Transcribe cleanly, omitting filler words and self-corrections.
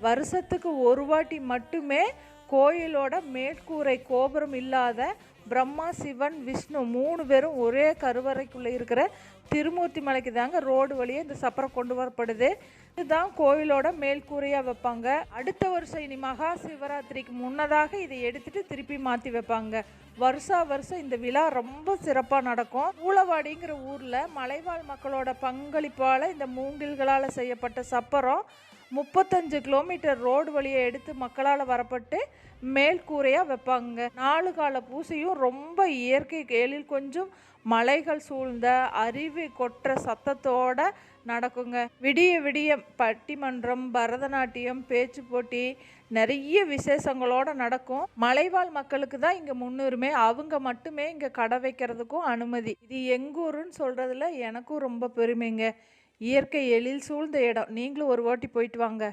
வருஷத்துக்கு ஒரு வாட்டி மட்டுமே கோயிலோட மேற்கூரை கோபுரம் இல்லாத பிரம்மா, சிவன், விஷ்ணு 3 பேரும் ஒரே கருவறைக்குள்ளே இருக்கிற திருமூர்த்தி மலைக்கு தாங்க ரோடு வழியே இந்த சப்பரம் கொண்டு வரப்படுது. இதுதான் கோயிலோட மேல்கூரையாக வைப்பாங்க. அடுத்த வருஷம் இனி மகா சிவராத்திரிக்கு முன்னதாக இதை எடுத்துட்டு திருப்பி மாற்றி வைப்பாங்க. வருஷம் இந்த விழா ரொம்ப சிறப்பாக நடக்கும். பூளவாடிங்கிற ஊரில் மலைவாழ் மக்களோட பங்களிப்பால் இந்த மூங்கில்களால் செய்யப்பட்ட சப்பரம் 35 கிலோமீட்டர் ரோடு வழியை எடுத்து மக்களால் வரப்பட்டு மேல்கூரையாக வைப்பாங்க. 4 கால பூசையும் ரொம்ப இயற்கை எழில் கொஞ்சம் மலைகள் சூழ்ந்த அருவி கொட்டுற சத்தத்தோடு நடக்குங்க. விடிய விடிய பட்டிமன்றம், பரதநாட்டியம், பேச்சு போட்டி, நிறைய விசேஷங்களோடு நடக்கும். மலைவாழ் மக்களுக்கு தான் இங்கே முன்னுரிமை. அவங்க மட்டுமே இங்கே கடை வைக்கிறதுக்கும் அனுமதி. இது எங்கூருன்னு சொல்கிறதுல எனக்கும் ரொம்ப பெருமைங்க. இயற்கை எழில் சூழ்ந்த இடம். நீங்களும் ஒரு வாட்டி போயிட்டு வாங்க.